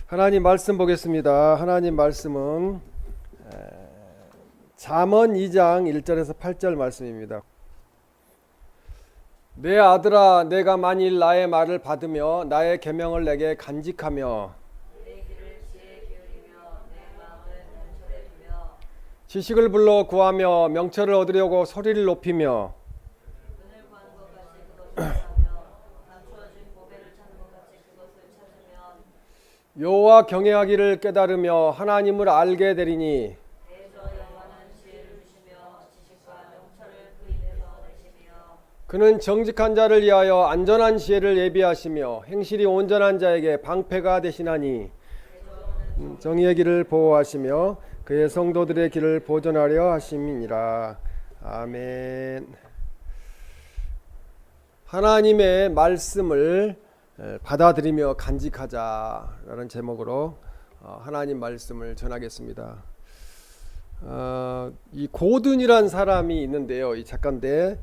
하나님 말씀 보겠습니다. 하나님 말씀은 잠언 2장 1절에서 8절 말씀입니다. 내 아들아, 내가 만일 나의 말을 받으며 나의 계명을 내게 간직하며 내 길을 지혜 기울이며 내 마음을 단절해 두며 지식을 불러 구하며 명철을 얻으려고 소리를 높이며 눈을 구하는 것 같이 그것을 구하며 감추어진 보배를 찾는 것 같이 그것을 찾으면 여호와 경외하기를 깨달으며 하나님을 알게 되리니 대저 여호와는 지혜를 주시며 지식과 명철을 그 입에서 내시며 그는 정직한 자를 위하여 안전한 지혜를 예비하시며 행실이 온전한 자에게 방패가 되시나니 정의의 길을 보호하시며 그의 성도들의 길을 보존하려 하심이니라. 아멘. 하나님의 말씀을 받아들이며 간직하자라는 제목으로 하나님 말씀을 전하겠습니다. 이 고든이란 사람이 있는데요. 이 작가인데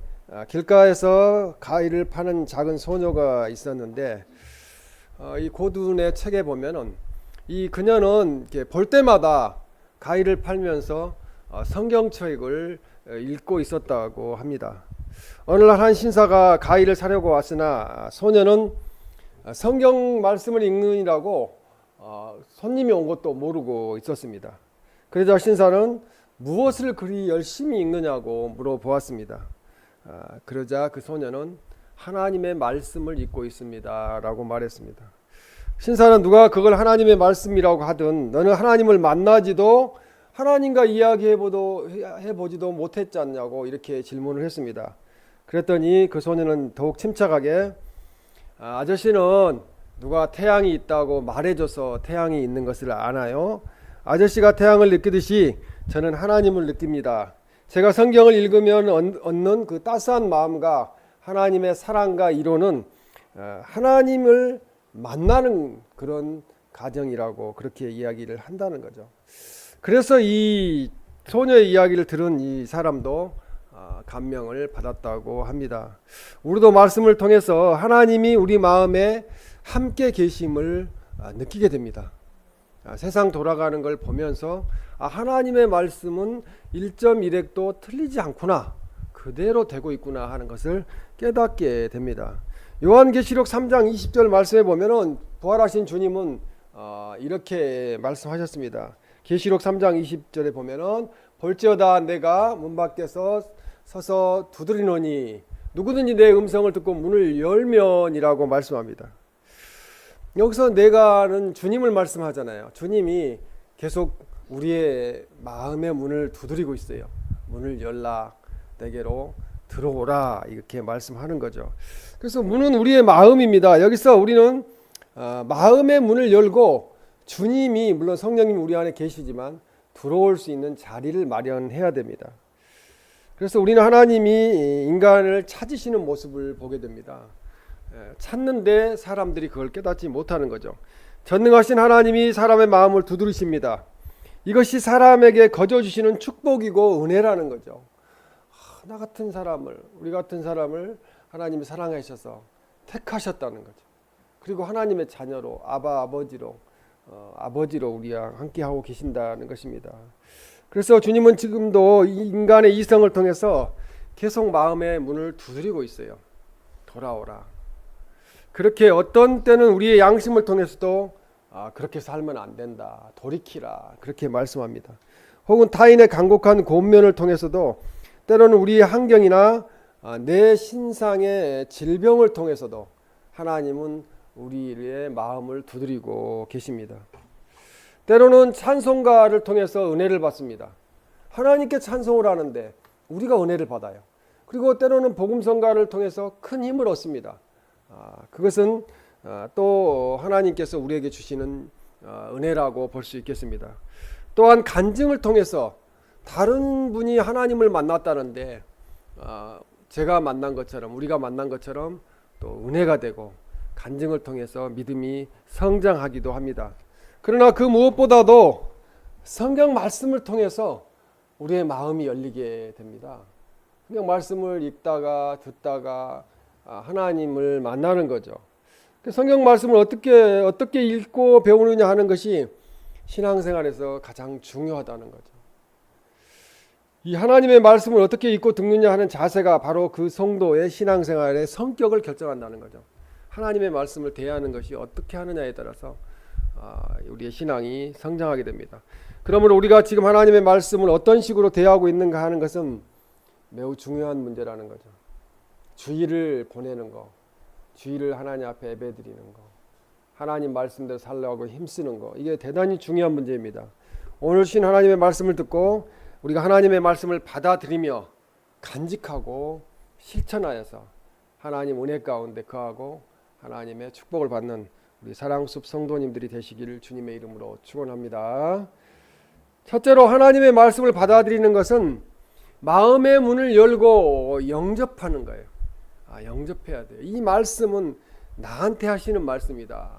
길가에서 과일을 파는 작은 소녀가 있었는데 이 고든의 책에 보면은 이 그녀는 이렇게 볼 때마다 과일을 팔면서 성경책을 읽고 있었다고 합니다. 어느 날 한 신사가 과일을 사려고 왔으나 소녀는 성경 말씀을 읽느니라고 손님이 온 것도 모르고 있었습니다. 그러자 신사는 무엇을 그리 열심히 읽느냐고 물어보았습니다. 그러자 그 소녀는 하나님의 말씀을 읽고 있습니다 라고 말했습니다. 신사는 누가 그걸 하나님의 말씀이라고 하든 너는 하나님을 만나지도 하나님과 이야기해보지도 못했지 않냐고 이렇게 질문을 했습니다. 그랬더니 그 소녀는 더욱 침착하게 아저씨는 누가 태양이 있다고 말해줘서 태양이 있는 것을 아나요? 아저씨가 태양을 느끼듯이 저는 하나님을 느낍니다. 제가 성경을 읽으면 얻는 그 따스한 마음과 하나님의 사랑과 이로는 하나님을 만나는 그런 가정이라고 그렇게 이야기를 한다는 거죠. 그래서 이 소녀의 이야기를 들은 이 사람도 감명을 받았다고 합니다. 우리도 말씀을 통해서 하나님이 우리 마음에 함께 계심을 느끼게 됩니다. 세상 돌아가는 걸 보면서 하나님의 말씀은 1.1획도 틀리지 않구나, 그대로 되고 있구나 하는 것을 깨닫게 됩니다. 요한계시록 3장 20절 말씀에 보면은 부활하신 주님은 이렇게 말씀하셨습니다. 계시록 3장 20절에 보면은 볼지어다 내가 문 밖에서 서서 두드리노니 누구든지 내 음성을 듣고 문을 열면이라고 말씀합니다. 여기서 내가는 주님을 말씀하잖아요. 주님이 계속 우리의 마음의 문을 두드리고 있어요. 문을 열라, 내게로 들어오라, 이렇게 말씀하는 거죠. 그래서 문은 우리의 마음입니다. 여기서 우리는 마음의 문을 열고 주님이, 물론 성령님이 우리 안에 계시지만 들어올 수 있는 자리를 마련해야 됩니다. 그래서 우리는 하나님이 인간을 찾으시는 모습을 보게 됩니다. 찾는데 사람들이 그걸 깨닫지 못하는 거죠. 전능하신 하나님이 사람의 마음을 두드리십니다. 이것이 사람에게 거저 주시는 축복이고 은혜라는 거죠. 나 같은 사람을, 우리 같은 사람을 하나님이 사랑하셔서 택하셨다는 거죠. 그리고 하나님의 자녀로, 아버지로 우리와 함께하고 계신다는 것입니다. 그래서 주님은 지금도 인간의 이성을 통해서 계속 마음의 문을 두드리고 있어요. 돌아오라. 그렇게 어떤 때는 우리의 양심을 통해서도 그렇게 살면 안 된다, 돌이키라, 그렇게 말씀합니다. 혹은 타인의 간곡한 권면을 통해서도 때로는 우리의 환경이나 내 신상의 질병을 통해서도 하나님은 우리의 마음을 두드리고 계십니다. 때로는 찬송가를 통해서 은혜를 받습니다. 하나님께 찬송을 하는데 우리가 은혜를 받아요. 그리고 때로는 복음성가를 통해서 큰 힘을 얻습니다. 그것은 또 하나님께서 우리에게 주시는 은혜라고 볼 수 있겠습니다. 또한 간증을 통해서 다른 분이 하나님을 만났다는데 제가 만난 것처럼, 우리가 만난 것처럼 또 은혜가 되고 간증을 통해서 믿음이 성장하기도 합니다. 그러나 그 무엇보다도 성경 말씀을 통해서 우리의 마음이 열리게 됩니다. 그냥 말씀을 읽다가 듣다가 하나님을 만나는 거죠. 성경 말씀을 어떻게 읽고 배우느냐 하는 것이 신앙생활에서 가장 중요하다는 거죠. 이 하나님의 말씀을 어떻게 읽고 듣느냐 하는 자세가 바로 그 성도의 신앙생활의 성격을 결정한다는 거죠. 하나님의 말씀을 대하는 것이 어떻게 하느냐에 따라서 우리의 신앙이 성장하게 됩니다. 그러므로 우리가 지금 하나님의 말씀을 어떤 식으로 대하고 있는가 하는 것은 매우 중요한 문제라는 거죠. 주일을 보내는 거, 주일을 하나님 앞에 예배드리는 거, 하나님 말씀대로 살려고 힘쓰는 거, 이게 대단히 중요한 문제입니다. 오늘 주신 하나님의 말씀을 듣고 우리가 하나님의 말씀을 받아들이며 간직하고 실천하여서 하나님 은혜 가운데 거하고 하나님의 축복을 받는 우리 사랑숲 성도님들이 되시기를 주님의 이름으로 축원합니다. 첫째로 하나님의 말씀을 받아들이는 것은 마음의 문을 열고 영접하는 거예요. 영접해야 돼요. 이 말씀은 나한테 하시는 말씀이다.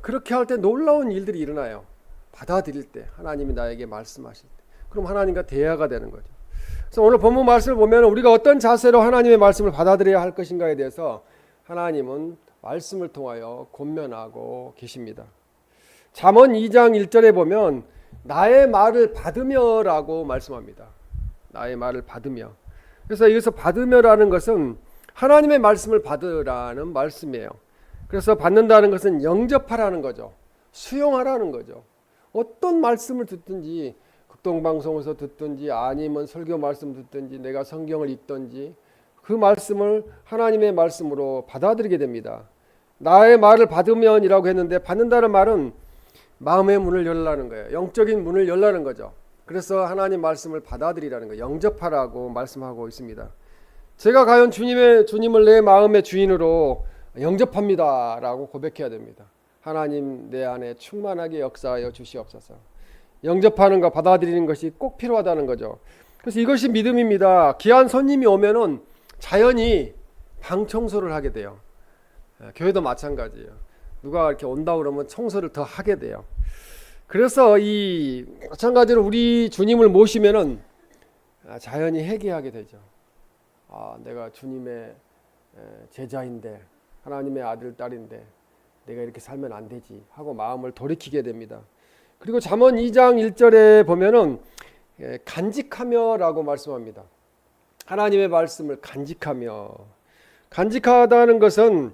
그렇게 할 때 놀라운 일들이 일어나요. 받아들일 때, 하나님이 나에게 말씀하실 때, 그럼 하나님과 대화가 되는 거죠. 그래서 오늘 본문 말씀을 보면 우리가 어떤 자세로 하나님의 말씀을 받아들여야 할 것인가에 대해서 하나님은 말씀을 통하여 권면하고 계십니다. 잠언 2장 1절에 보면 나의 말을 받으며라고 말씀합니다. 나의 말을 받으며. 그래서 여기서 받으며라는 것은 하나님의 말씀을 받으라는 말씀이에요. 그래서 받는다는 것은 영접하라는 거죠. 수용하라는 거죠. 어떤 말씀을 듣든지, 극동방송에서 듣든지 아니면 설교 말씀 듣든지 내가 성경을 읽든지 그 말씀을 하나님의 말씀으로 받아들이게 됩니다. 나의 말을 받으면이라고 했는데 받는다는 말은 마음의 문을 열라는 거예요. 영적인 문을 열라는 거죠. 그래서 하나님 말씀을 받아들이라는 거예요. 영접하라고 말씀하고 있습니다. 제가 과연 주님을 내 마음의 주인으로 영접합니다 라고 고백해야 됩니다. 하나님 내 안에 충만하게 역사하여 주시옵소서. 영접하는 것, 받아들이는 것이 꼭 필요하다는 거죠. 그래서 이것이 믿음입니다. 귀한 손님이 오면은 자연히 방 청소를 하게 돼요. 교회도 마찬가지예요. 누가 이렇게 온다 그러면 청소를 더 하게 돼요. 그래서 이 마찬가지로 우리 주님을 모시면은 자연히 회개하게 되죠. 내가 주님의 제자인데, 하나님의 아들 딸인데 내가 이렇게 살면 안 되지 하고 마음을 돌이키게 됩니다. 그리고 잠언 2장 1절에 보면은 간직하며라고 말씀합니다. 하나님의 말씀을 간직하다는 것은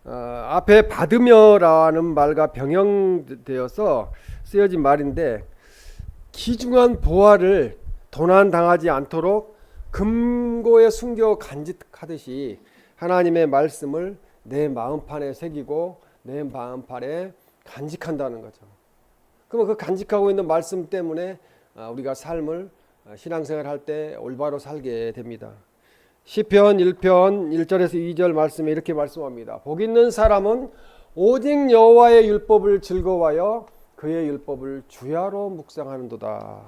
앞에 받으며라는 말과 병형되어서 쓰여진 말인데, 귀중한 보화를 도난당하지 않도록 금고에 숨겨 간직하듯이 하나님의 말씀을 내 마음판에 새기고 내 마음판에 간직한다는 거죠. 그러면 그 간직하고 있는 말씀 때문에 우리가 삶을 신앙생활 할 때 올바로 살게 됩니다. 시편 1편 1절에서 2절 말씀에 이렇게 말씀합니다. 복 있는 사람은 오직 여호와의 율법을 즐거워하여 그의 율법을 주야로 묵상하는도다.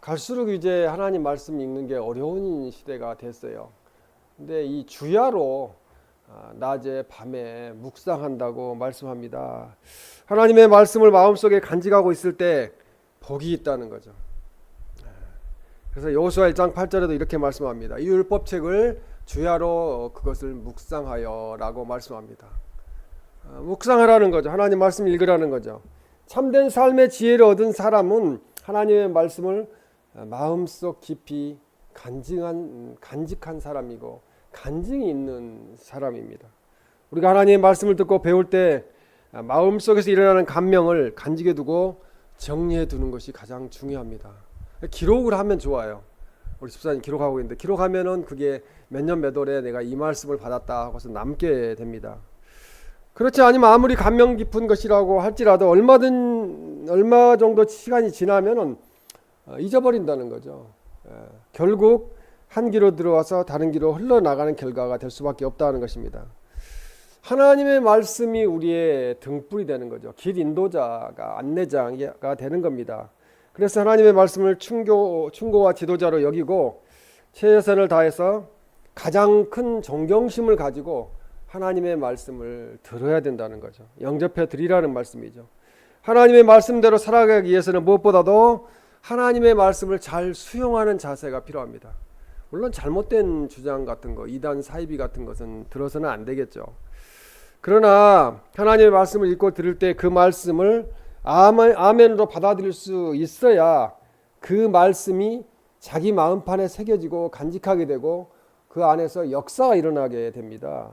갈수록 이제 하나님 말씀 읽는 게 어려운 시대가 됐어요. 근데 이 주야로 낮에 밤에 묵상한다고 말씀합니다. 하나님의 말씀을 마음속에 간직하고 있을 때 복이 있다는 거죠. 그래서 여호수아 1장 8절에도 이렇게 말씀합니다. 이 율법책을 주야로 그것을 묵상하여 라고 말씀합니다. 묵상하라는 거죠. 하나님 말씀 읽으라는 거죠. 참된 삶의 지혜를 얻은 사람은 하나님의 말씀을 마음속 깊이 간직한 사람이고 간증이 있는 사람입니다. 우리가 하나님의 말씀을 듣고 배울 때 마음속에서 일어나는 감명을 간직해 두고 정리해 두는 것이 가장 중요합니다. 기록을 하면 좋아요. 우리 집사님 기록하고 있는데 기록하면은 그게 몇 년 몇 월에 내가 이 말씀을 받았다 하고서 남게 됩니다. 그렇지 않으면 아무리 감명 깊은 것이라고 할지라도 얼마 정도 시간이 지나면은 잊어버린다는 거죠. 결국 한 길로 들어와서 다른 길로 흘러나가는 결과가 될 수밖에 없다는 것입니다. 하나님의 말씀이 우리의 등불이 되는 거죠. 길 인도자가 안내자가 되는 겁니다. 그래서 하나님의 말씀을 충고와 지도자로 여기고 최선을 다해서 가장 큰 존경심을 가지고 하나님의 말씀을 들어야 된다는 거죠. 영접해 드리라는 말씀이죠. 하나님의 말씀대로 살아가기 위해서는 무엇보다도 하나님의 말씀을 잘 수용하는 자세가 필요합니다. 물론 잘못된 주장 같은 거, 이단 사이비 같은 것은 들어서는 안 되겠죠. 그러나 하나님의 말씀을 읽고 들을 때 그 말씀을 아멘으로 받아들일 수 있어야 그 말씀이 자기 마음판에 새겨지고 간직하게 되고 그 안에서 역사가 일어나게 됩니다.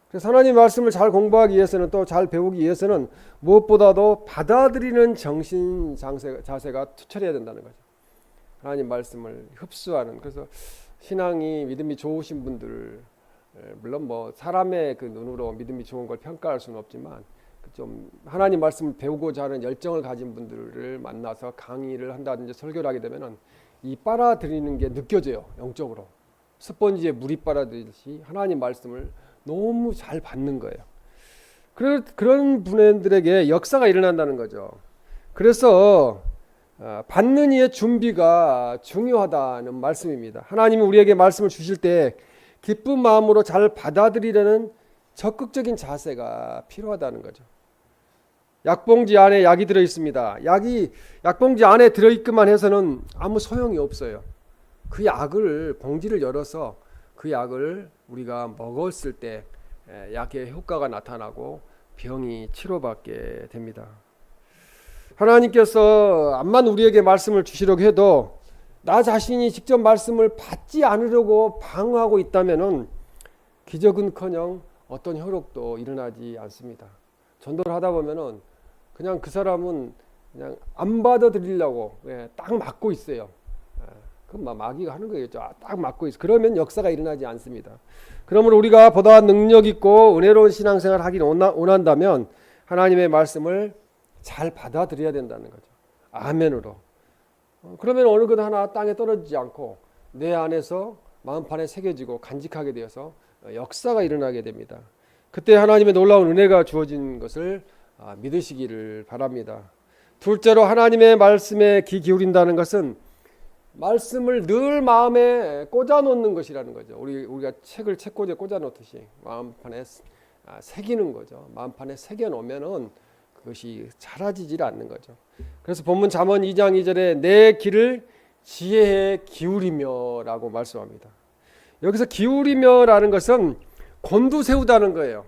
그래서 하나님의 말씀을 잘 공부하기 위해서는, 또 잘 배우기 위해서는 무엇보다도 받아들이는 정신 자세가 투철해야 된다는 거죠. 하나님 말씀을 흡수하는. 그래서 신앙이 믿음이 좋으신 분들, 물론 뭐 사람의 그 눈으로 믿음이 좋은 걸 평가할 수는 없지만 좀 하나님 말씀을 배우고자 하는 열정을 가진 분들을 만나서 강의를 한다든지 설교를 하게 되면은 이 빨아들이는 게 느껴져요. 영적으로 스펀지에 물이 빨아들이듯이 하나님 말씀을 너무 잘 받는 거예요. 그런 분들에게 역사가 일어난다는 거죠. 그래서 받는 이의 준비가 중요하다는 말씀입니다. 하나님이 우리에게 말씀을 주실 때 기쁜 마음으로 잘 받아들이려는 적극적인 자세가 필요하다는 거죠. 약봉지 안에 약이 들어 있습니다. 약이 약봉지 안에 들어 있기만 해서는 아무 소용이 없어요. 그 약을, 봉지를 열어서 그 약을 우리가 먹었을 때 약의 효과가 나타나고 병이 치료받게 됩니다. 하나님께서 암만 우리에게 말씀을 주시려고 해도 나 자신이 직접 말씀을 받지 않으려고 방어하고 있다면은 기적은커녕 어떤 효력도 일어나지 않습니다. 전도를 하다 보면은 그냥 그 사람은 그냥 안 받아들이려고 딱 막고 있어요. 그럼 마귀가 하는 거겠죠. 딱 막고 있어. 그러면 역사가 일어나지 않습니다. 그러므로 우리가 보다 능력 있고 은혜로운 신앙생활을 하기를 원한다면 하나님의 말씀을 잘 받아들여야 된다는 거죠. 아멘으로. 그러면 어느 것 하나 땅에 떨어지지 않고 내 안에서 마음판에 새겨지고 간직하게 되어서 역사가 일어나게 됩니다. 그때 하나님의 놀라운 은혜가 주어진 것을 믿으시기를 바랍니다. 둘째로 하나님의 말씀에 귀 기울인다는 것은 말씀을 늘 마음에 꽂아 놓는 것이라는 거죠. 우리가 책을 책꽂이에 꽂아 놓듯이 마음판에 새기는 거죠. 마음판에 새겨 놓으면은 그것이 사라지질 않는 거죠. 그래서 본문 잠언 2장 2절에 내 귀를 지혜에 기울이며라고 말씀합니다. 여기서 기울이며라는 것은 곤두세우다는 거예요.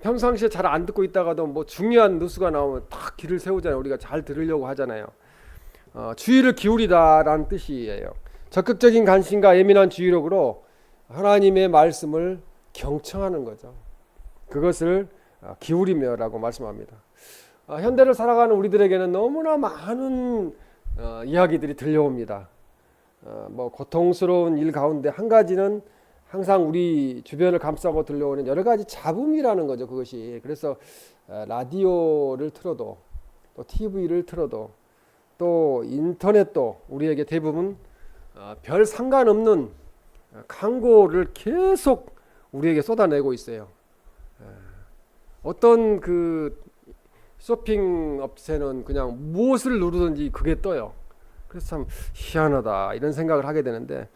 평상시에 잘 안 듣고 있다가도 뭐 중요한 뉴스가 나오면 딱 귀를 세우잖아요. 우리가 잘 들으려고 하잖아요. 주의를 기울이다라는 뜻이에요. 적극적인 관심과 예민한 주의력으로 하나님의 말씀을 경청하는 거죠. 그것을 기울이며라고 말씀합니다. 현대를 살아가는 우리들에게는 너무나 많은 이야기들이 들려옵니다. 뭐 고통스러운 일 가운데 한 가지는 항상 우리 주변을 감싸고 들려오는 여러 가지 잡음이라는 거죠. 그것이. 그래서 라디오를 틀어도 또 TV를 틀어도 또 인터넷도 우리에게 대부분 별 상관없는 광고를 계속 우리에게 쏟아내고 있어요. 어떤 그 쇼핑 업체는 그냥 무엇을 누르든지 그게 떠요. 그래서 참 희한하다 이런 생각을 하게 되는데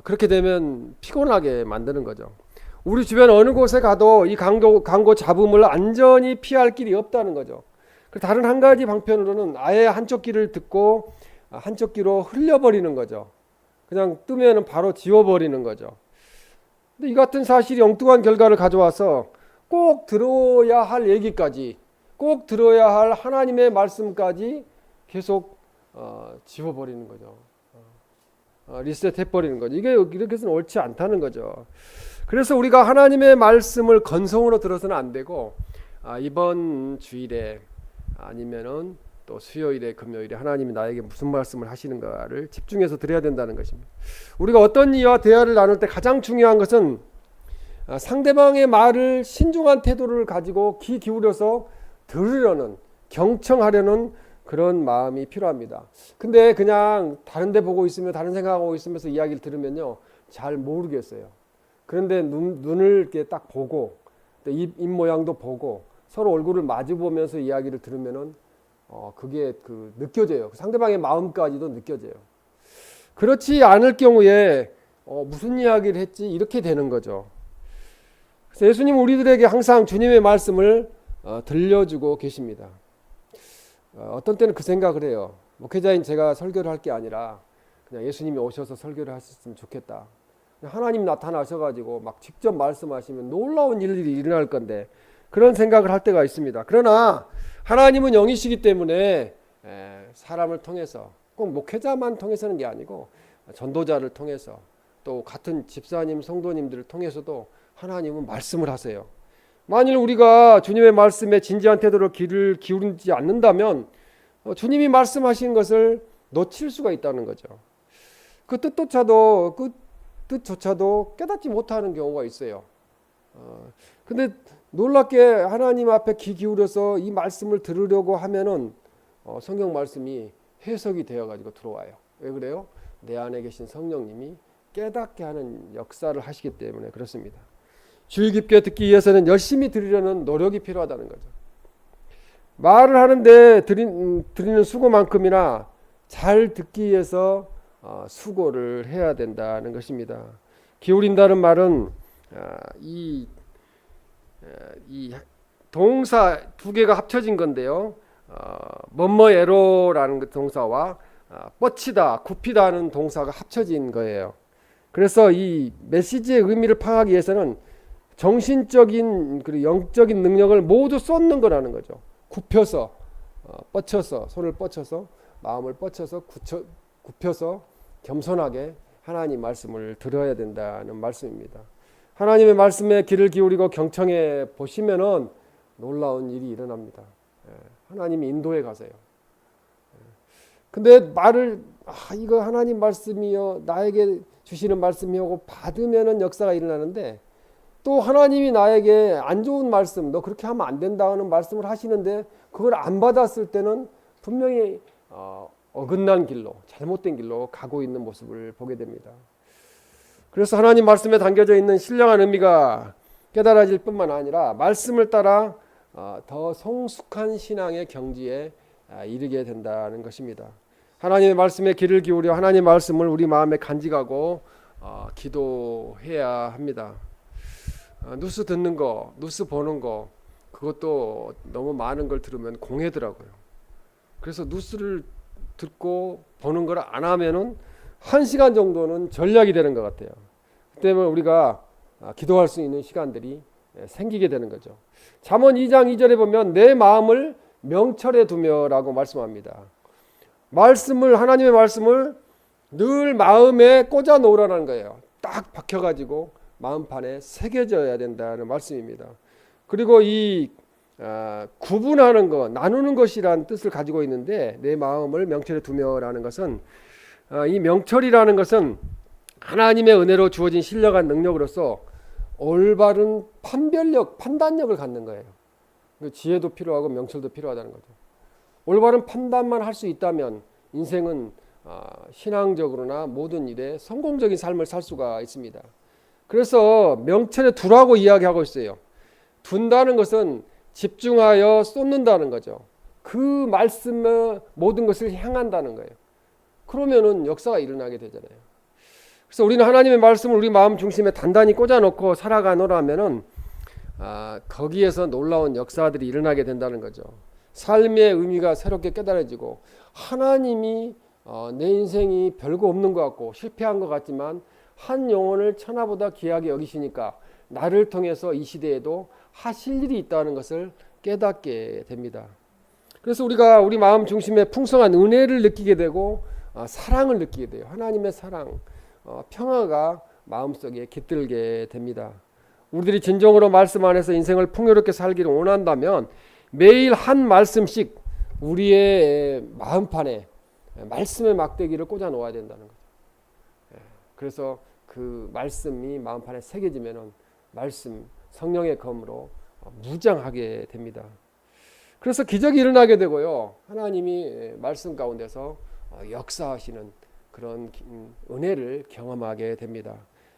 그렇게 되면 피곤하게 만드는 거죠. 우리 주변 어느 곳에 가도 이 광고 잡음을 안전히 피할 길이 없다는 거죠. 다른 한 가지 방편으로는 아예 한쪽 귀를 듣고 한쪽 귀로 흘려버리는 거죠. 그냥 뜨면 바로 지워버리는 거죠. 근데 이 같은 사실이 엉뚱한 결과를 가져와서 꼭 들어야 할 얘기까지, 꼭 들어야 할 하나님의 말씀까지 계속 지워버리는 거죠. 리셋해버리는 거죠. 이게 이렇게 해서는 옳지 않다는 거죠. 그래서 우리가 하나님의 말씀을 건성으로 들어서는 안 되고 이번 주일에 아니면은 또 수요일에 금요일에 하나님이 나에게 무슨 말씀을 하시는가를 집중해서 들어야 된다는 것입니다. 우리가 어떤 이와 대화를 나눌 때 가장 중요한 것은 상대방의 말을 신중한 태도를 가지고 귀 기울여서 들으려는, 경청하려는 그런 마음이 필요합니다. 근데 그냥 다른 데 보고 있으면 다른 생각하고 있으면서 이야기를 들으면요 잘 모르겠어요. 그런데 눈을 이렇게 딱 보고 입 모양도 보고 서로 얼굴을 마주 보면서 이야기를 들으면은 그게 느껴져요. 상대방의 마음까지도 느껴져요. 그렇지 않을 경우에 무슨 이야기를 했지 이렇게 되는 거죠. 그래서 예수님 우리들에게 항상 주님의 말씀을 들려주고 계십니다. 어떤 때는 그 생각을 해요. 목회자인 제가 설교를 할 게 아니라 그냥 예수님이 오셔서 설교를 하셨으면 좋겠다. 하나님 나타나셔가지고 막 직접 말씀하시면 놀라운 일들이 일어날 건데 그런 생각을 할 때가 있습니다. 그러나 하나님은 영이시기 때문에 사람을 통해서 꼭 목회자만 통해서는 게 아니고 전도자를 통해서 또 같은 집사님, 성도님들을 통해서도 하나님은 말씀을 하세요. 만일 우리가 주님의 말씀에 진지한 태도로 귀를 기울이지 않는다면 주님이 말씀하신 것을 놓칠 수가 있다는 거죠. 그 뜻조차도 깨닫지 못하는 경우가 있어요. 근데 놀랍게 하나님 앞에 귀 기울여서 이 말씀을 들으려고 하면은 성경 말씀이 해석이 되어가지고 들어와요. 왜 그래요? 내 안에 계신 성령님이 깨닫게 하는 역사를 하시기 때문에 그렇습니다. 주의 깊게 듣기 위해서는 열심히 들으려는 노력이 필요하다는 거죠. 말을 하는데 드리는 수고만큼이나 잘 듣기 위해서 수고를 해야 된다는 것입니다. 기울인다는 말은 이 동사 두 개가 합쳐진 건데요. 뭐뭐에로라는 동사와 뻗치다, 굽히다는 동사가 합쳐진 거예요. 그래서 이 메시지의 의미를 파악하기 위해서는 정신적인 그리고 영적인 능력을 모두 쏟는 거라는 거죠. 굽혀서, 뻗쳐서, 손을 뻗쳐서, 마음을 뻗쳐서, 굽혀서 겸손하게 하나님 말씀을 들어야 된다는 말씀입니다. 하나님의 말씀에 귀를 기울이고 경청해 보시면은 놀라운 일이 일어납니다. 하나님이 인도해 가세요. 근데 말을 이거 하나님 말씀이요, 나에게 주시는 말씀이고 받으면은 역사가 일어나는데 또 하나님이 나에게 안 좋은 말씀, 너 그렇게 하면 안 된다는 말씀을 하시는데 그걸 안 받았을 때는 분명히 어긋난 길로, 잘못된 길로 가고 있는 모습을 보게 됩니다. 그래서 하나님 말씀에 담겨져 있는 신령한 의미가 깨달아질 뿐만 아니라 말씀을 따라 더 성숙한 신앙의 경지에 이르게 된다는 것입니다. 하나님의 말씀에 귀를 기울여 하나님의 말씀을 우리 마음에 간직하고 기도해야 합니다. 뉴스 듣는 거, 뉴스 보는 거 그것도 너무 많은 걸 들으면 공해더라고요. 그래서 뉴스를 듣고 보는 걸 안 하면은 1시간 정도는 전략이 되는 것 같아요. 그 때문에 우리가 기도할 수 있는 시간들이 생기게 되는 거죠. 잠언 2장 2절에 보면 내 마음을 명철에 두며라고 말씀합니다. 하나님의 말씀을 늘 마음에 꽂아 놓으라는 거예요. 딱 박혀가지고 마음판에 새겨져야 된다는 말씀입니다. 그리고 이 구분하는 것, 나누는 것이란 뜻을 가지고 있는데 내 마음을 명철에 두며라는 것은 이 명철이라는 것은 하나님의 은혜로 주어진 신령한 능력으로서 올바른 판단력을 갖는 거예요. 지혜도 필요하고 명철도 필요하다는 거죠. 올바른 판단만 할 수 있다면 인생은 신앙적으로나 모든 일에 성공적인 삶을 살 수가 있습니다. 그래서 명철에 두라고 이야기하고 있어요. 둔다는 것은 집중하여 쏟는다는 거죠. 그 말씀에 모든 것을 향한다는 거예요. 그러면은 역사가 일어나게 되잖아요. 그래서 우리는 하나님의 말씀을 우리 마음 중심에 단단히 꽂아놓고 살아가노라면은 거기에서 놀라운 역사들이 일어나게 된다는 거죠. 삶의 의미가 새롭게 깨달아지고 하나님이 내 인생이 별거 없는 것 같고 실패한 것 같지만 한 영혼을 천하보다 귀하게 여기시니까 나를 통해서 이 시대에도 하실 일이 있다는 것을 깨닫게 됩니다. 그래서 우리가 우리 마음 중심에 풍성한 은혜를 느끼게 되고 사랑을 느끼게 돼요. 하나님의 사랑, 평화가 마음속에 깃들게 됩니다. 우리들이 진정으로 말씀 안에서 인생을 풍요롭게 살기를 원한다면 매일 한 말씀씩 우리의 마음판에 말씀의 막대기를 꽂아 놓아야 된다는 거죠. 그래서 그 말씀이 마음판에 새겨지면은 말씀, 성령의 검으로 무장하게 됩니다. 그래서 기적이 일어나게 되고요. 하나님이 말씀 가운데서 역사하시는 그런 은혜를 경험하게 됩니다.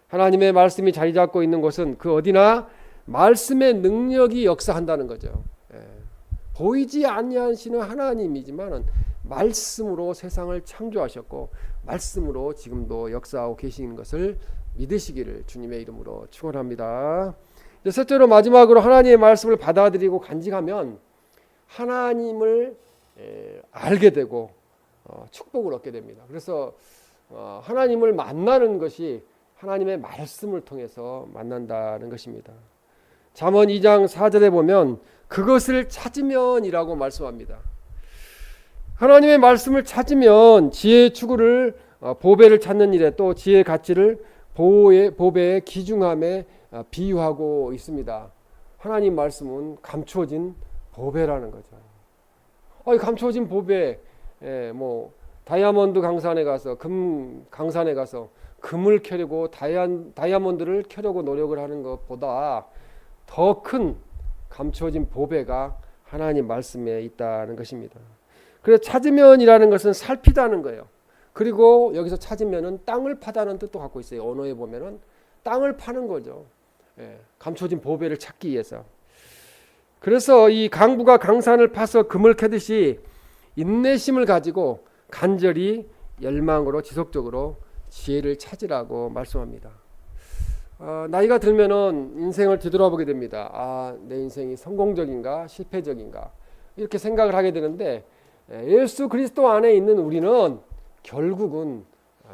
하나님의 말씀이 자리 잡고 있는 곳은 그 어디나 말씀의 능력이 역사한다는 거죠. 보이지 아니하시는 하나님이지만 말씀으로 세상을 창조하셨고 말씀으로 지금도 역사하고 계신 것을 믿으시기를 주님의 이름으로 축원합니다. 셋째로 마지막으로 하나님의 말씀을 받아들이고 간직하면 하나님을 알게 되고 축복을 얻게 됩니다. 그래서 하나님을 만나는 것이 하나님의 말씀을 통해서 만난다는 것입니다. 잠언 2장 4절에 보면 그것을 찾으면이라고 말씀합니다. 하나님의 말씀을 찾으면 지혜의 추구를 보배를 찾는 일에 또 지혜의 가치를 보배의 귀중함에 비유하고 있습니다. 하나님 말씀은 감추어진 보배라는 거죠. 이 감추어진 보배, 뭐 다이아몬드 강산에 가서 금 강산에 가서 금을 캐려고 다이아몬드를 캐려고 노력을 하는 것보다 더 큰 감추어진 보배가 하나님 말씀에 있다는 것입니다. 그래서 찾으면이라는 것은 살피다는 거예요. 그리고 여기서 찾으면은 땅을 파다는 뜻도 갖고 있어요. 언어에 보면은 땅을 파는 거죠. 감춰진 보배를 찾기 위해서. 그래서 이 강부가 강산을 파서 금을 캐듯이 인내심을 가지고 간절히 열망으로 지속적으로 지혜를 찾으라고 말씀합니다. 나이가 들면은 인생을 뒤돌아보게 됩니다. 내 인생이 성공적인가 실패적인가 이렇게 생각을 하게 되는데 예수 그리스도 안에 있는 우리는 결국은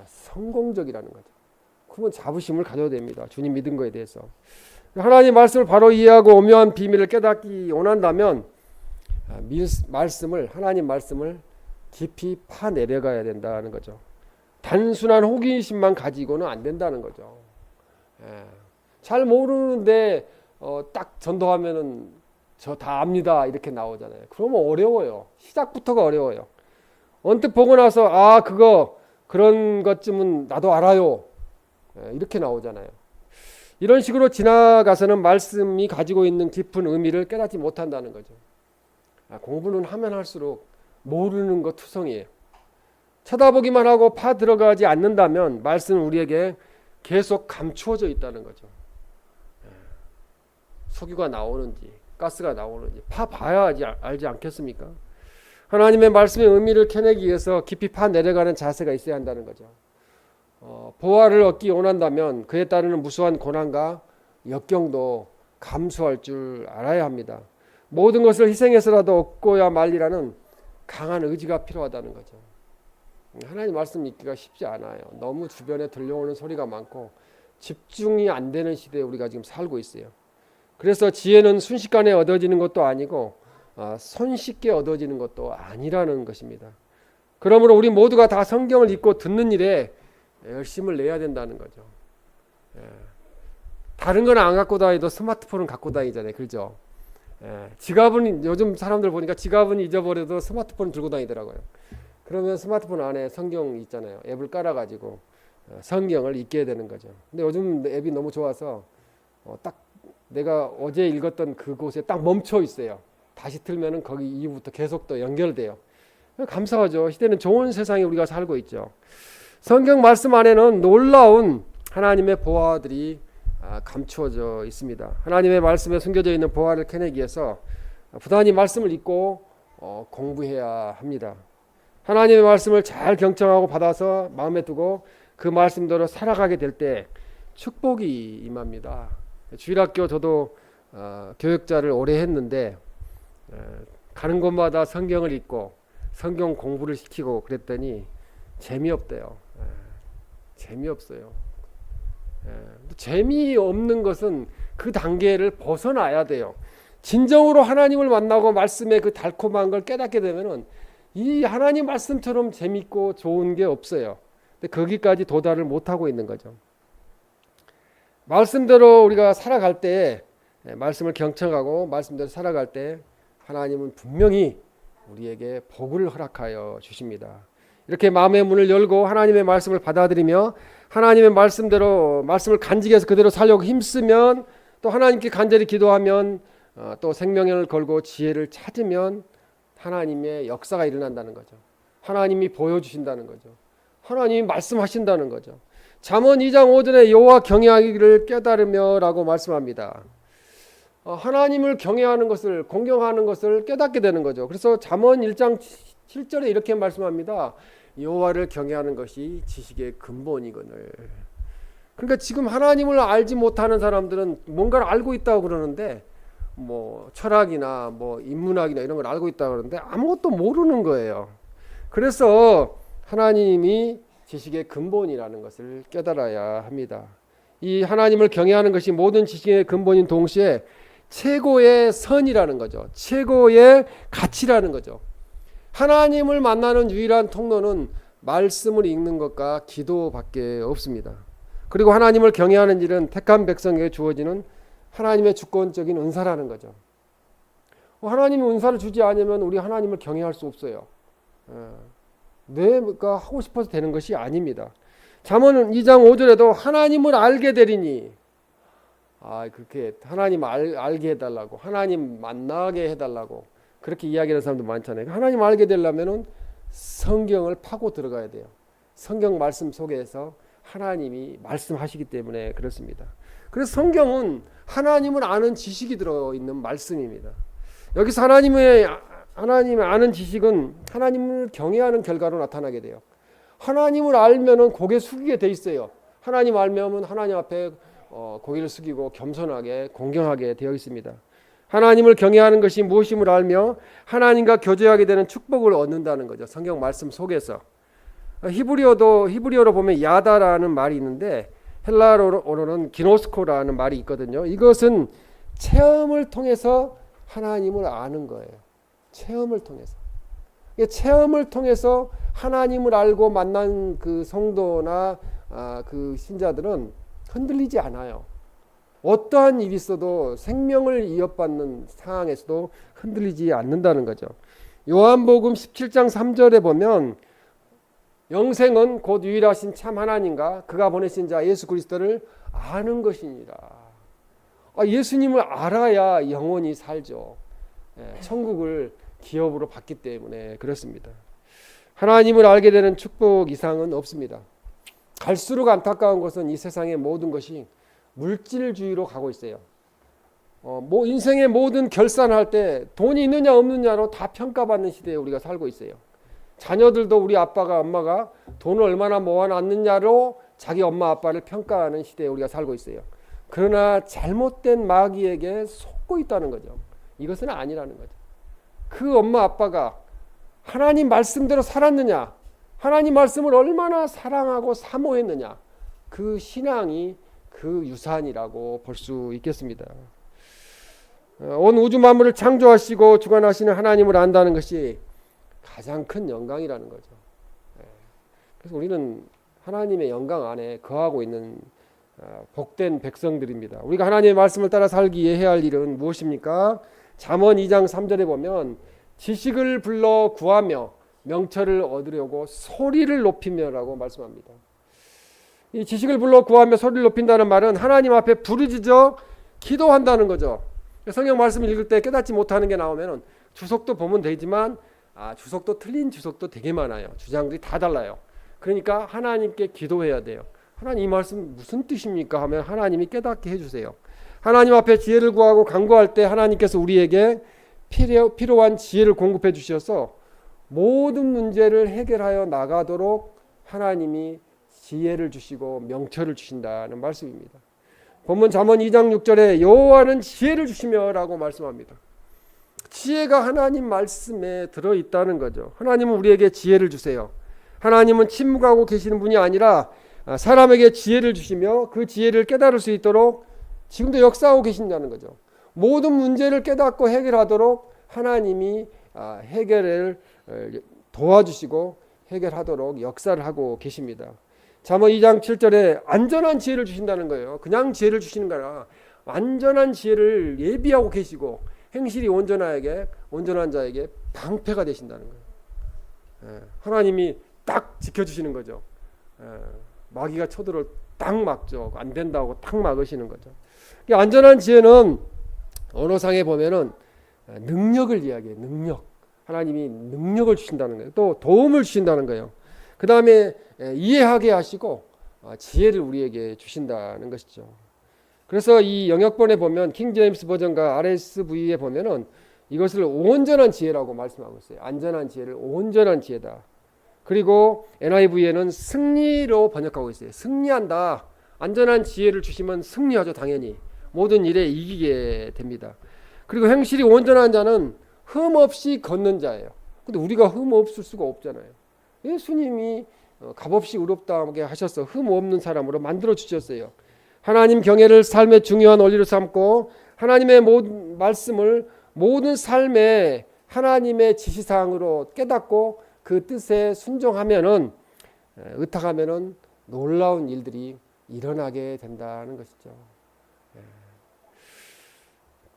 성공적이라는 거죠. 그건 자부심을 가져야 됩니다. 주님 믿은 거에 대해서. 하나님 말씀을 바로 이해하고 오묘한 비밀을 깨닫기 원한다면 하나님 말씀을 깊이 파내려가야 된다는 거죠. 단순한 호기심만 가지고는 안 된다는 거죠. 잘 모르는데 딱 전도하면은 저 다 압니다 이렇게 나오잖아요. 그러면 어려워요. 시작부터가 어려워요. 언뜻 보고 나서 그런 것쯤은 나도 알아요 이렇게 나오잖아요. 이런 식으로 지나가서는 말씀이 가지고 있는 깊은 의미를 깨닫지 못한다는 거죠. 공부는 하면 할수록 모르는 것 투성이에요. 쳐다보기만 하고 파 들어가지 않는다면 말씀은 우리에게 계속 감추어져 있다는 거죠. 석유가 나오는지 가스가 나오는지 파봐야 알지 않겠습니까? 하나님의 말씀의 의미를 캐내기 위해서 깊이 파내려가는 자세가 있어야 한다는 거죠. 보화를 얻기 원한다면 그에 따르는 무수한 고난과 역경도 감수할 줄 알아야 합니다. 모든 것을 희생해서라도 얻고야 말리라는 강한 의지가 필요하다는 거죠. 하나님 말씀 읽기가 쉽지 않아요. 너무 주변에 들려오는 소리가 많고 집중이 안 되는 시대에 우리가 지금 살고 있어요. 그래서 지혜는 순식간에 얻어지는 것도 아니고 손쉽게 얻어지는 것도 아니라는 것입니다. 그러므로 우리 모두가 다 성경을 읽고 듣는 일에 열심을 내야 된다는 거죠. 다른 건 안 갖고 다니도 스마트폰은 갖고 다니잖아요. 그렇죠? 지갑은 요즘 사람들 보니까 지갑은 잊어버려도 스마트폰 들고 다니더라고요. 그러면 스마트폰 안에 성경 있잖아요. 앱을 깔아가지고 성경을 읽게 되는 거죠. 근데 요즘 앱이 너무 좋아서 딱 내가 어제 읽었던 그곳에 딱 멈춰 있어요. 다시 틀면은 거기 이후부터 계속 또 연결돼요. 감사하죠. 시대는 좋은 세상에 우리가 살고 있죠. 성경 말씀 안에는 놀라운 하나님의 보화들이 감추어져 있습니다. 하나님의 말씀에 숨겨져 있는 보화를 캐내기 위해서 부단히 말씀을 읽고 공부해야 합니다. 하나님의 말씀을 잘 경청하고 받아서 마음에 두고 그 말씀대로 살아가게 될 때 축복이 임합니다. 주일학교 저도 교육자를 오래 했는데 가는 곳마다 성경을 읽고 성경 공부를 시키고 그랬더니 재미없대요. 재미없어요. 재미없는 것은 그 단계를 벗어나야 돼요. 진정으로 하나님을 만나고 말씀의 그 달콤한 걸 깨닫게 되면은 이 하나님 말씀처럼 재밌고 좋은 게 없어요. 근데 거기까지 도달을 못하고 있는 거죠. 말씀대로 우리가 살아갈 때 말씀을 경청하고 말씀대로 살아갈 때 하나님은 분명히 우리에게 복을 허락하여 주십니다. 이렇게 마음의 문을 열고 하나님의 말씀을 받아들이며 하나님의 말씀대로 말씀을 간직해서 그대로 살려고 힘쓰면 또 하나님께 간절히 기도하면 또 생명을 걸고 지혜를 찾으면 하나님의 역사가 일어난다는 거죠. 하나님이 보여주신다는 거죠. 하나님이 말씀하신다는 거죠. 잠언 2장 5절에 여호와 경외하기를 깨달으며라고 말씀합니다. 하나님을 경외하는 것을 공경하는 것을 깨닫게 되는 거죠. 그래서 잠언 1장 7절에 이렇게 말씀합니다. 여호와를 경외하는 것이 지식의 근본이거늘. 그러니까 지금 하나님을 알지 못하는 사람들은 뭔가를 알고 있다고 그러는데 뭐 철학이나 뭐 인문학이나 이런 걸 알고 있다고 그러는데 아무것도 모르는 거예요. 그래서 하나님이 지식의 근본이라는 것을 깨달아야 합니다. 이 하나님을 경외하는 것이 모든 지식의 근본인 동시에 최고의 선이라는 거죠. 최고의 가치라는 거죠. 하나님을 만나는 유일한 통로는 말씀을 읽는 것과 기도밖에 없습니다. 그리고 하나님을 경외하는 일은 택한 백성에게 주어지는 하나님의 주권적인 은사라는 거죠. 하나님이 은사를 주지 않으면 우리 하나님을 경외할 수 없어요. 내가 하고 싶어서 되는 것이 아닙니다. 잠언 2장 5절에도 하나님을 알게 되리니, 그렇게 하나님 알게 해달라고, 하나님 만나게 해달라고 그렇게 이야기하는 사람도 많잖아요. 하나님 알게 되려면은 성경을 파고 들어가야 돼요. 성경 말씀 속에서 하나님이 말씀하시기 때문에 그렇습니다. 그래서 성경은 하나님을 아는 지식이 들어있는 말씀입니다. 여기서 하나님의 아는 지식은 하나님을 경외하는 결과로 나타나게 돼요. 하나님을 알면은 고개 숙이게 돼 있어요. 하나님 알면 하나님 앞에 고개를 숙이고 겸손하게 공경하게 되어 있습니다. 하나님을 경외하는 것이 무엇임을 알며 하나님과 교제하게 되는 축복을 얻는다는 거죠. 성경 말씀 속에서. 히브리어로 보면 야다라는 말이 있는데 헬라어로는 기노스코라는 말이 있거든요. 이것은 체험을 통해서 하나님을 아는 거예요. 체험을 통해서. 체험을 통해서 하나님을 알고 만난 그 성도나 그 신자들은 흔들리지 않아요. 어떠한 일이 있어도 생명을 이어받는 상황에서도 흔들리지 않는다는 거죠. 요한복음 17장 3절에 보면 영생은 곧 유일하신 참 하나님과 그가 보내신 자 예수 그리스도를 아는 것이니라. 예수님을 알아야 영원히 살죠. 천국을 기업으로 받기 때문에 그렇습니다. 하나님을 알게 되는 축복 이상은 없습니다. 갈수록 안타까운 것은 이 세상의 모든 것이 물질주의로 가고 있어요. 인생의 모든 결산할 때 돈이 있느냐 없느냐로 다 평가받는 시대에 우리가 살고 있어요. 자녀들도 우리 아빠가 엄마가 돈을 얼마나 모아놨느냐로 자기 엄마 아빠를 평가하는 시대에 우리가 살고 있어요. 그러나 잘못된 마귀에게 속고 있다는 거죠. 이것은 아니라는 거죠. 그 엄마 아빠가 하나님 말씀대로 살았느냐, 하나님 말씀을 얼마나 사랑하고 사모했느냐, 그 신앙이 그 유산이라고 볼 수 있겠습니다. 온 우주 만물을 창조하시고 주관하시는 하나님을 안다는 것이 가장 큰 영광이라는 거죠. 그래서 우리는 하나님의 영광 안에 거하고 있는 복된 백성들입니다. 우리가 하나님의 말씀을 따라 살기 위해 해야 할 일은 무엇입니까? 잠언 2장 3절에 보면 지식을 불러 구하며 명철을 얻으려고 소리를 높이며라고 말씀합니다. 이 지식을 불러 구하며 소리를 높인다는 말은 하나님 앞에 부르짖어 기도한다는 거죠. 성경 말씀을 읽을 때 깨닫지 못하는 게 나오면 주석도 보면 되지만 주석도 틀린 주석도 되게 많아요. 주장들이 다 달라요. 그러니까 하나님께 기도해야 돼요. 하나님 이 말씀 무슨 뜻입니까? 하면 하나님이 깨닫게 해주세요. 하나님 앞에 지혜를 구하고 간구할 때 하나님께서 우리에게 필요한 지혜를 공급해 주셔서 모든 문제를 해결하여 나가도록 하나님이 지혜를 주시고 명철을 주신다는 말씀입니다. 본문 잠언 2장 6절에 여호와는 지혜를 주시며라고 말씀합니다. 지혜가 하나님 말씀에 들어있다는 거죠. 하나님은 우리에게 지혜를 주세요. 하나님은 침묵하고 계시는 분이 아니라 사람에게 지혜를 주시며 그 지혜를 깨달을 수 있도록 지금도 역사하고 계신다는 거죠. 모든 문제를 깨닫고 해결하도록 하나님이 해결을 도와주시고 해결하도록 역사를 하고 계십니다. 잠언 2장 7절에 안전한 지혜를 주신다는 거예요. 그냥 지혜를 주시는 거 아니라 완전한 지혜를 예비하고 계시고 행실이 온전한 자에게 방패가 되신다는 거예요. 하나님이 딱 지켜주시는 거죠. 마귀가 쳐들어 딱 막죠. 안 된다고 딱 막으시는 거죠. 안전한 지혜는 언어상에 보면은 능력을 이야기해요. 능력. 하나님이 능력을 주신다는 거예요. 또 도움을 주신다는 거예요. 그 다음에 이해하게 하시고 지혜를 우리에게 주신다는 것이죠. 그래서 이 영역본에 보면 킹제임스 버전과 RSV에 보면은 이것을 온전한 지혜라고 말씀하고 있어요. 안전한 지혜를 온전한 지혜다. 그리고 NIV에는 승리로 번역하고 있어요. 승리한다. 안전한 지혜를 주시면 승리하죠. 당연히. 모든 일에 이기게 됩니다. 그리고 행실이 온전한 자는 흠 없이 걷는 자예요. 근데 우리가 흠 없을 수가 없잖아요. 예수님이 값없이 의롭다하게 하셔서 흠 없는 사람으로 만들어 주셨어요. 하나님 경외를 삶의 중요한 원리로 삼고 하나님의 모든 말씀을 모든 삶의 하나님의 지시사항으로 깨닫고 그 뜻에 순종하면은 의탁하면은 놀라운 일들이 일어나게 된다는 것이죠.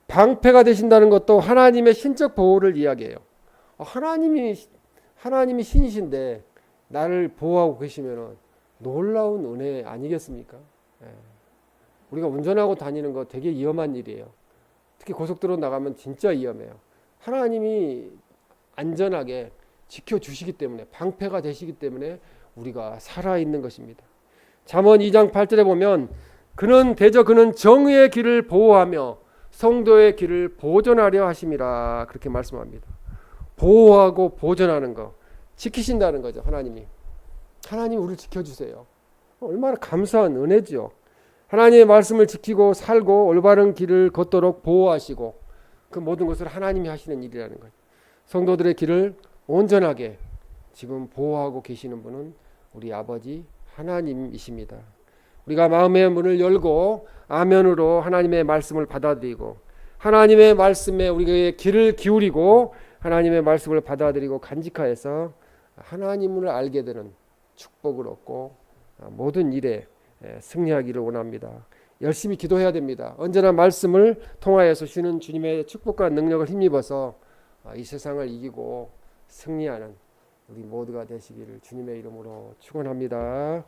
방패가 되신다는 것도 하나님의 신적 보호를 이야기해요. 하나님이 신이신데 나를 보호하고 계시면은 놀라운 은혜 아니겠습니까? 우리가 운전하고 다니는 거 되게 위험한 일이에요. 특히 고속도로 나가면 진짜 위험해요. 하나님이 안전하게 지켜주시기 때문에 방패가 되시기 때문에 우리가 살아있는 것입니다. 잠언 2장 8절에 보면 그는 정의의 길을 보호하며 성도의 길을 보존하려 하심이라 그렇게 말씀합니다. 보호하고 보존하는 거 지키신다는 거죠. 하나님 우리를 지켜주세요. 얼마나 감사한 은혜죠. 하나님의 말씀을 지키고 살고 올바른 길을 걷도록 보호하시고 그 모든 것을 하나님이 하시는 일이라는 거예요. 성도들의 길을 온전하게 지금 보호하고 계시는 분은 우리 아버지 하나님이십니다. 우리가 마음의 문을 열고 아멘으로 하나님의 말씀을 받아들이고 하나님의 말씀에 우리의 귀를 기울이고 하나님의 말씀을 받아들이고 간직하여서 하나님을 알게 되는 축복을 얻고 모든 일에 승리하기를 원합니다. 열심히 기도해야 됩니다. 언제나 말씀을 통하여서 주시는 주님의 축복과 능력을 힘입어서 이 세상을 이기고 승리하는 우리 모두가 되시기를 주님의 이름으로 축원합니다.